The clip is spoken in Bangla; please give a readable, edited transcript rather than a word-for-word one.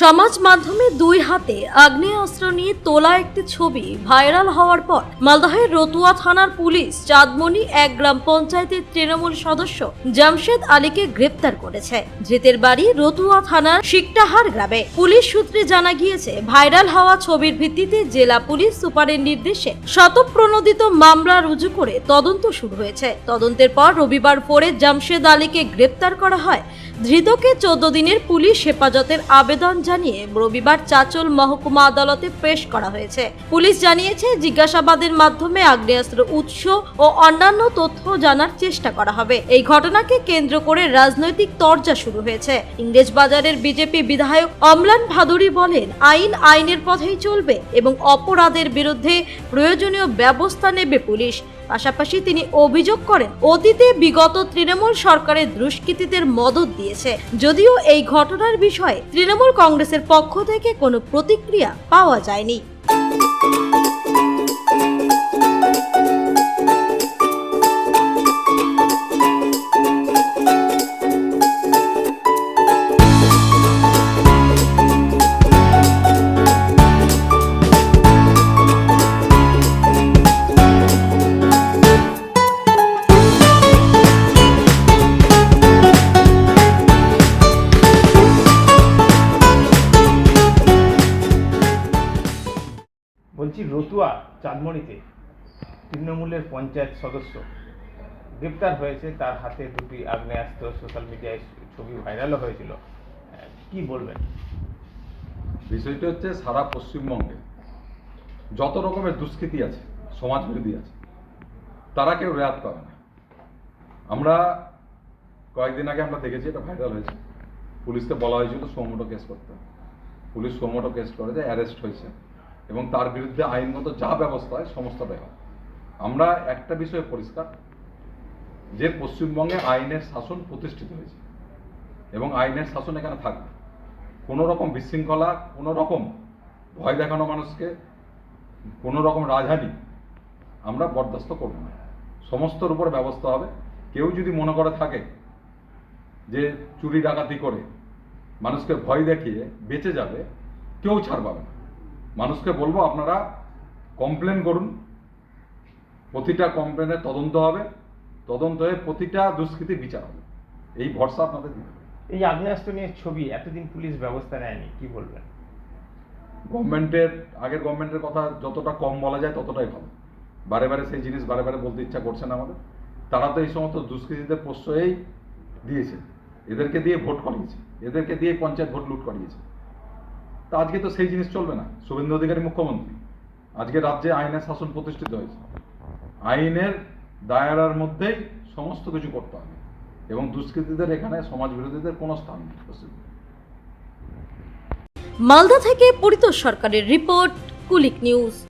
সমাজ মাধ্যমে দুই হাতে আগ্নেয়াস্ত্র নিয়ে তোলা একটি ছবি ভাইরাল হওয়ার পর মালদহের রতুয়া থানার পুলিশ চাঁদমণি এক গ্রাম পঞ্চায়েতের তৃণমূল সদস্য জামশেদ আলীকে গ্রেপ্তার করেছে। ধৃতের বাড়ি রতুয়া থানার শিকটাহার গ্রামে। পুলিশ সূত্রে জানা গিয়েছে, ভাইরাল হওয়া ছবির ভিত্তিতে জেলা পুলিশ সুপারের নির্দেশে শতপ্রণোদিত মামলা রুজু করে তদন্ত শুরু হয়েছে। তদন্তের পর রবিবার ভোরে জামশেদ আলীকে গ্রেপ্তার করা হয়। ধৃতকে 14 দিনের পুলিশ হেফাজতের আবেদন জানিয়ে রবিবার চাচল মহকুমা আদালতে পেশ করা হয়েছে। পুলিশ জানিয়েছে, জিজ্ঞাসাবাদের মাধ্যমে আগ্নেয়াস্ত্র উৎস ও অন্যান্য তথ্য জানার চেষ্টা করা হবে। এই ঘটনাকে কেন্দ্র করে রাজনৈতিক তরজা শুরু হয়েছে। ইংরেজবাজারের বিজেপি বিধায়ক অম্লান ভাদুরী বলেন, আইনের পথেই চলবে এবং অপরাধের বিরুদ্ধে প্রয়োজনীয় ব্যবস্থা নেবে পুলিশ। পাশাপাশি তিনি অভিযোগ করেন, অতীতে বিগত তৃণমূল সরকারের দুষ্কৃতীদের মদত দিয়েছে। যদিও এই ঘটনার বিষয়ে তৃণমূল কংগ্রেসের পক্ষ থেকে কোনো প্রতিক্রিয়া পাওয়া যায়নি। বলছি, রতুয়া চাঁদমণিতে তৃণমূলের পঞ্চায়েত সদস্য গ্রেপ্তার হয়েছে, তার হাতে দুটি আগ্নেয়াস্ত্র, সোশ্যাল মিডিয়ায় ছবি ভাইরালও হয়েছিল, কি বলবেন? বিষয়টি হচ্ছে, সারা পশ্চিমবঙ্গে যত রকমের দুষ্কৃতী আছে, সমাজবিরোধী আছে, তারা কেউ রেয়াত পাবে না। আমরা কয়েকদিন আগে আমরা দেখেছি, এটা ভাইরাল হয়েছে। পুলিশকে বলা হয়েছিল সোমোটো কেস করতে। পুলিশ সোমোটো কেস করেছে, অ্যারেস্ট হয়েছে এবং তার বিরুদ্ধে আইনগত যা ব্যবস্থা হয় সমস্তটাই হয়। আমরা একটা বিষয়ে পরিষ্কার, যে পশ্চিমবঙ্গে আইনের শাসন প্রতিষ্ঠিত হয়েছে এবং আইনের শাসন এখানে থাকবে। কোনো রকম বিশৃঙ্খলা, কোনো রকম ভয় দেখানো মানুষকে, কোনো রকম রাজহানি আমরা বরদাস্ত করব না। সমস্তর উপর ব্যবস্থা হবে। কেউ যদি মনে করে থাকে যে চুরি ডাকাতি করে মানুষকে ভয় দেখিয়ে বেঁচে যাবে, কেউ ছাড় পাবে না। মানুষকে বলবো, আপনারা কমপ্লেন করুন, প্রতিটা কমপ্লেনের তদন্ত হবে, তদন্ত হয়ে প্রতিটা দুষ্কৃতি বিচার হবে, এই ভরসা আপনাদের দিতে হবে। এই আগ্নেয়াস্ত্র নিয়ে ছবি এতদিন পুলিশ ব্যবস্থা নেয়নি, কি বলবেন? আগের গভর্নমেন্টের কথা যতটা কম বলা যায় ততটাই ভালো। বারে বারে সেই জিনিস বারে বারে বলতে ইচ্ছা করছে না আমাদের। তারা তো এই সমস্ত দুষ্কৃতীদের প্রশ্রয়ই দিয়েছে, এদেরকে দিয়ে ভোট করিয়েছে, এদেরকে দিয়ে পঞ্চায়েত ভোট লুট করিয়েছে। তা আজকে তো সেই জিনিস চলবে না। শুভেন্দু অধিকারী মুখ্যমন্ত্রী, আজকে রাজ্যে আইনের শাসন প্রতিষ্ঠিত হয়েছে। আইনের দায়রার মধ্যেই সমস্ত কিছু করতে হবে এবং দুষ্কৃতীদের এখানে, সমাজ বিরোধীদের কোনো স্থান নেই। মালদা থেকে পরিতোষ সরকারের রিপোর্ট, কুলিক নিউজ।